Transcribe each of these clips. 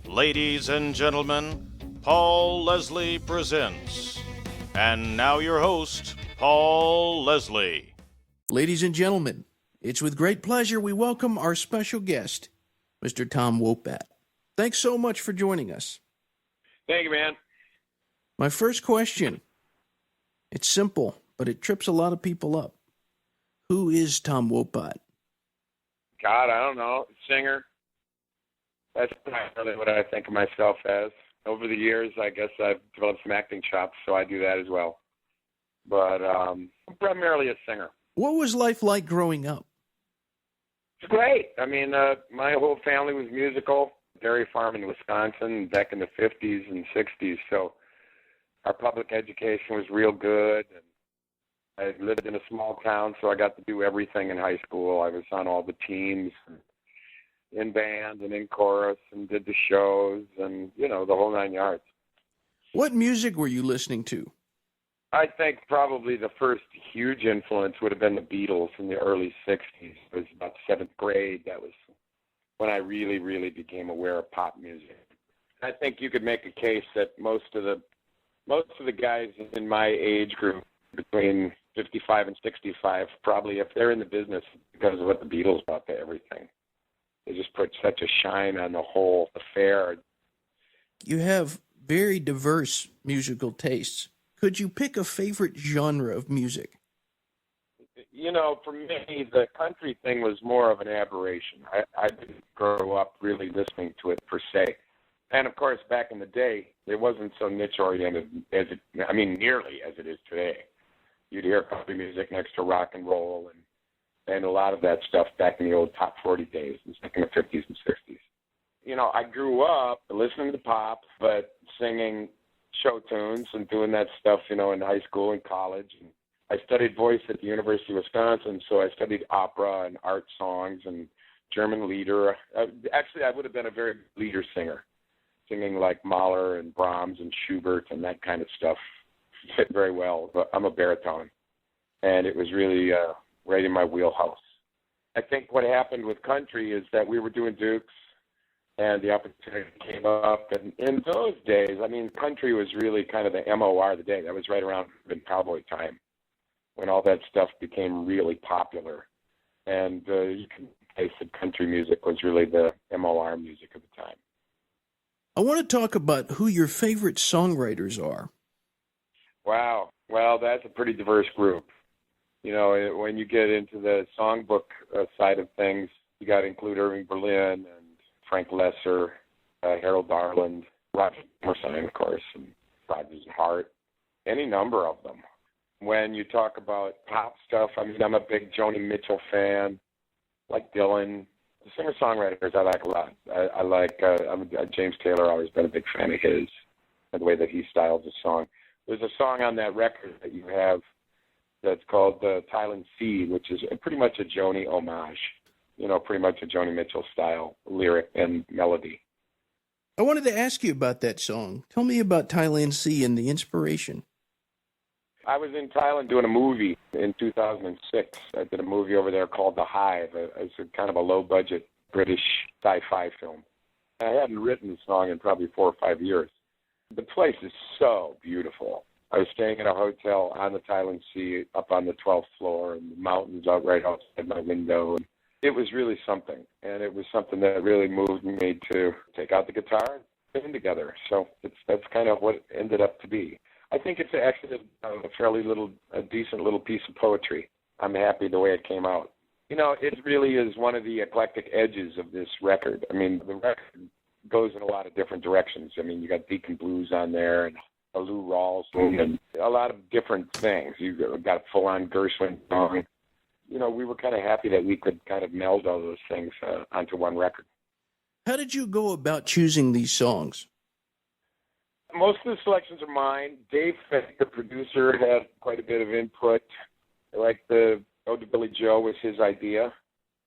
Ladies and gentlemen, Paul Leslie presents. And now your host, Paul Leslie. Ladies and gentlemen, it's with great pleasure we welcome our special guest, Mr. Tom Wopat. Thanks so much for joining us. Thank you, man. My first question, it's simple, but it trips a lot of people up. Who is Tom Wopat? God, I don't know. Singer. That's not really what I think of myself as. Over the years, I guess I've developed some acting chops, so I do that as well. But I'm primarily a singer. What was life like growing up? It's great. I mean, my whole family was musical. Dairy farm in Wisconsin back in the 50s and 60s. So our public education was real good. And I lived in a small town, so I got to do everything in high school. I was on all the teams, in band and in chorus, and did the shows and, the whole nine yards. What music were you listening to? I think probably the first huge influence would have been the Beatles in the early 60s. It was about seventh grade. That was when I really, really became aware of pop music. I think you could make a case that most of the guys in my age group, between 55 and 65, probably, if they're in the business, because of what the Beatles brought to everything. They just put such a shine on the whole affair. You have very diverse musical tastes. Could you pick a favorite genre of music? For me, the country thing was more of an aberration. I didn't grow up really listening to it per se. And, of course, back in the day, it wasn't so niche-oriented nearly as it is today. You'd hear country music next to rock and roll and a lot of that stuff back in the old top 40 days, back in the 50s and 60s. I grew up listening to pop, but singing show tunes and doing that stuff, in high school and college. And I studied voice at the University of Wisconsin, so I studied opera and art songs and German lieder. Actually, I would have been a very lieder singer, singing like Mahler and Brahms and Schubert and that kind of stuff. Fit very well, but I'm a baritone, and it was really right in my wheelhouse. I think what happened with country is that we were doing Dukes, and the opportunity came up. And in those days, country was really kind of the MOR of the day. That was right around in cowboy time, when all that stuff became really popular. And you can say that country music was really the MOR music of the time. I want to talk about who your favorite songwriters are. Wow. Well, that's a pretty diverse group. When you get into the songbook side of things, you got to include Irving Berlin and Frank Lesser, Harold Darland, Roger Emerson, of course, and Rodgers and Hart, any number of them. When you talk about pop stuff, I'm a big Joni Mitchell fan, like Dylan. The singer-songwriters I like a lot. I like James Taylor. I've always been a big fan of his and the way that he styles a song. There's a song on that record that you have that's called Thailand Sea, which is pretty much a Joni homage, pretty much a Joni Mitchell style lyric and melody. I wanted to ask you about that song. Tell me about Thailand Sea and the inspiration. I was in Thailand doing a movie in 2006. I did a movie over there called The Hive. It's a kind of a low-budget British sci-fi film. I hadn't written the song in probably 4 or 5 years. The place is so beautiful. I was staying in a hotel on the Thailand Sea up on the 12th floor, and the mountains out right outside my window. And it was really something, and it was something that really moved me to take out the guitar and sing together. So that's kind of what it ended up to be. I think it's actually a decent little piece of poetry. I'm happy the way it came out. It really is one of the eclectic edges of this record. The record goes in a lot of different directions. You got Deacon Blues on there and a Lou Rawls and a lot of different things. You got a full-on Gershwin song. We were kind of happy that we could kind of meld all those things onto one record. How did you go about choosing these songs? Most of the selections are mine. Dave Fick, the producer, had quite a bit of input. Like the Ode to Billy Joe was his idea.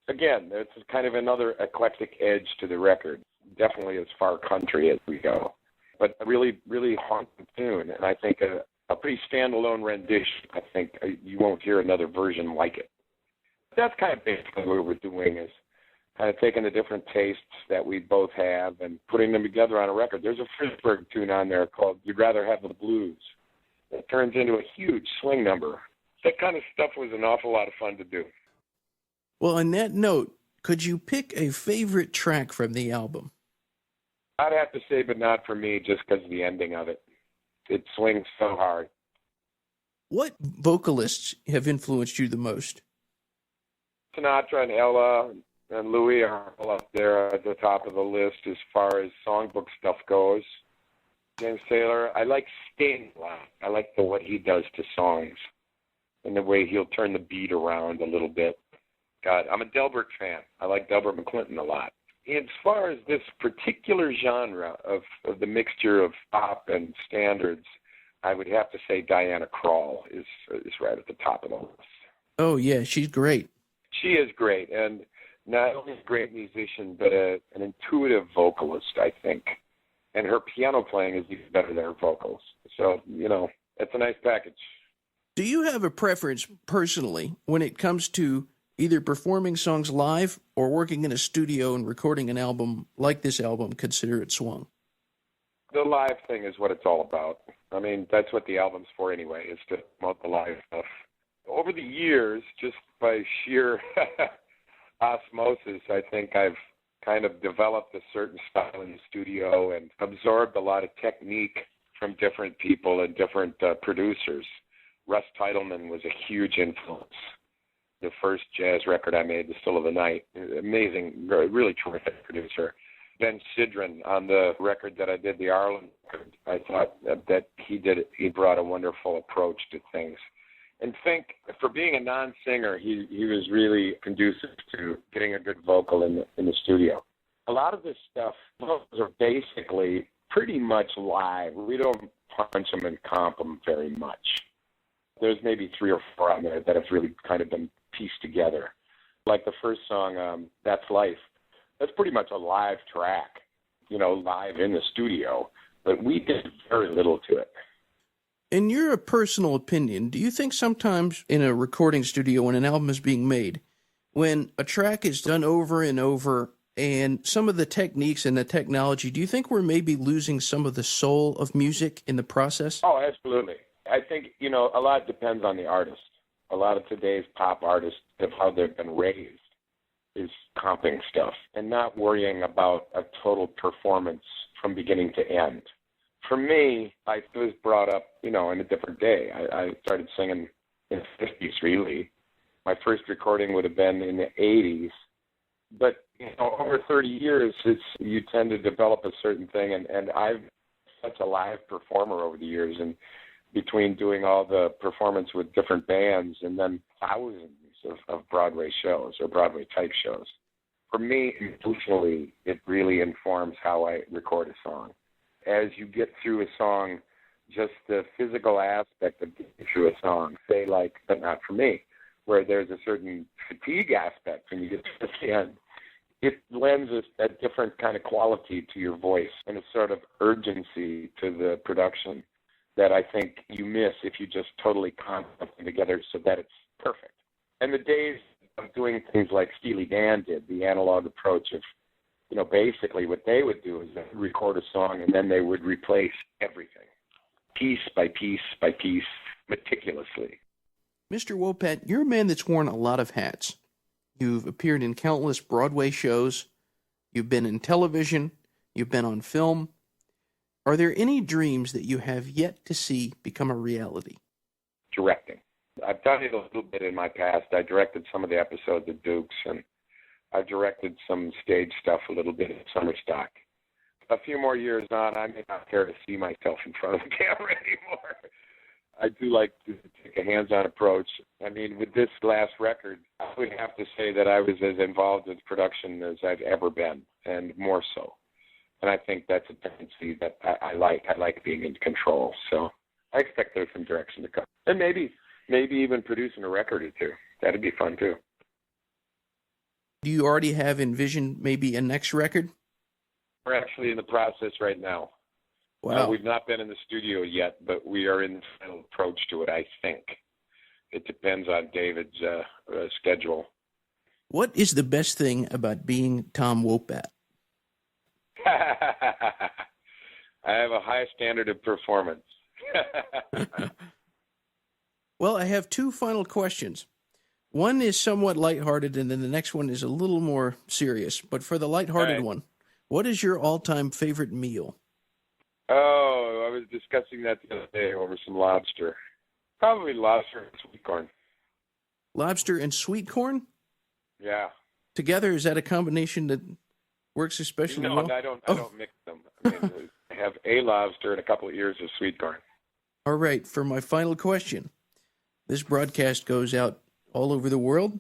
Again, it's kind of another eclectic edge to the record. Definitely as far country as we go. But a really, really haunting tune, and I think a pretty standalone rendition. I think you won't hear another version like it. That's kind of basically what we're doing is kind of taking the different tastes that we both have and putting them together on a record. There's a Frisberg tune on there called You'd Rather Have the Blues. It turns into a huge swing number. That kind of stuff was an awful lot of fun to do. Well, on that note, could you pick a favorite track from the album? I'd have to say, but not for me, just because of the ending of it. It swings so hard. What vocalists have influenced you the most? Sinatra and Ella and Louis are all up there at the top of the list as far as songbook stuff goes. James Taylor, I like Sting a lot. I like what he does to songs and the way he'll turn the beat around a little bit. God, I'm a Delbert fan. I like Delbert McClinton a lot. As far as this particular genre of the mixture of pop and standards, I would have to say Diana Krall is right at the top of the list. Oh, yeah, she's great. She is great, and not only a great musician, but an intuitive vocalist, I think. And her piano playing is even better than her vocals. So, it's a nice package. Do you have a preference personally when it comes to either performing songs live or working in a studio and recording an album like this album, Consider It Swung? The live thing is what it's all about. I mean, that's what the album's for anyway, is to promote the live stuff. Over the years, just by sheer osmosis, I think I've kind of developed a certain style in the studio and absorbed a lot of technique from different people and different producers. Russ Titleman was a huge influence. The first jazz record I made, The Still of the Night, amazing, really terrific producer. Ben Sidran on the record that I did, the Arlen record, I thought that he brought a wonderful approach to things. And think, for being a non-singer, he was really conducive to getting a good vocal in the studio. A lot of this stuff, vocals are basically pretty much live. We don't punch them and comp them very much. There's maybe 3 or 4 on there that have really kind of been pieced together. Like the first song, That's Life. That's pretty much a live track, live in the studio. But we did very little to it. In your personal opinion, do you think sometimes in a recording studio when an album is being made, when a track is done over and over and some of the techniques and the technology, do you think we're maybe losing some of the soul of music in the process? Oh, absolutely. I think, a lot depends on the artist. A lot of today's pop artists, of how they've been raised, is comping stuff and not worrying about a total performance from beginning to end. For me, I was brought up, in a different day. I started singing in the 50s, really. My first recording would have been in the 80s. But, over 30 years, you tend to develop a certain thing. And I've been such a live performer over the years. And between doing all the performance with different bands and then thousands of Broadway shows or Broadway-type shows, for me, emotionally, it really informs how I record a song. As you get through a song, just the physical aspect of getting through a song, say like, but not for me, where there's a certain fatigue aspect when you get to the end, it lends a different kind of quality to your voice and a sort of urgency to the production that I think you miss if you just totally comp something together so that it's perfect. And the days of doing things like Steely Dan did, the analog approach of, basically what they would do is they would record a song and then they would replace everything, piece by piece by piece, meticulously. Mr. Wopat, you're a man that's worn a lot of hats. You've appeared in countless Broadway shows. You've been in television. You've been on film. Are there any dreams that you have yet to see become a reality? Directing. I've done it a little bit in my past. I directed some of the episodes of Dukes, and I've directed some stage stuff a little bit at Summer Stock. A few more years on, I may not care to see myself in front of the camera anymore. I do like to take a hands-on approach. I mean, with this last record, I would have to say that I was as involved with production as I've ever been, and more so. And I think that's a tendency that I like. I like being in control. So I expect there's some direction to come. And maybe even producing a record or two. That'd be fun, too. Do you already have envisioned maybe a next record? We're actually in the process right now. Wow. We've not been in the studio yet, but we are in the final approach to it, I think. It depends on David's schedule. What is the best thing about being Tom Wopat? I have a high standard of performance. Well, I have two final questions. One is somewhat lighthearted, and then the next one is a little more serious. But for the lighthearted Right. one, what is your all-time favorite meal? Oh, I was discussing that the other day over some lobster. Probably lobster and sweet corn. Lobster and sweet corn? Yeah. Together, is that a combination that works especially No, well? I don't mix them. I mean, I have a lobster and a couple of ears of sweet corn. All right, for my final question. This broadcast goes out all over the world.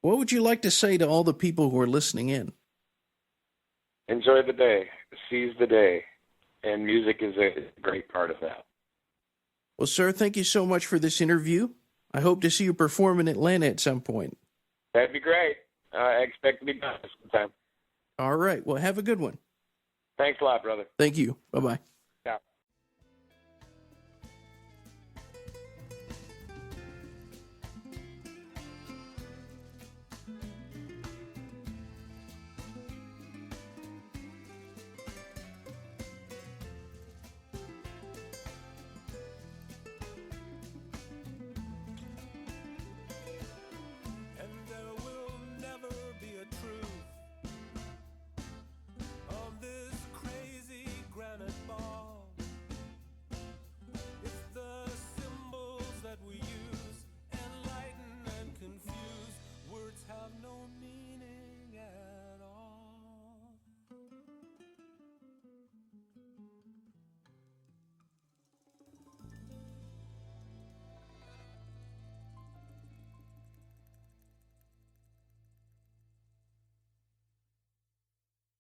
What would you like to say to all the people who are listening in? Enjoy the day. Seize the day. And music is a great part of that. Well, sir, thank you so much for this interview. I hope to see you perform in Atlanta at some point. That'd be great. I expect to be done sometime. All right, well, have a good one. Thanks a lot, brother. Thank you. Bye-bye.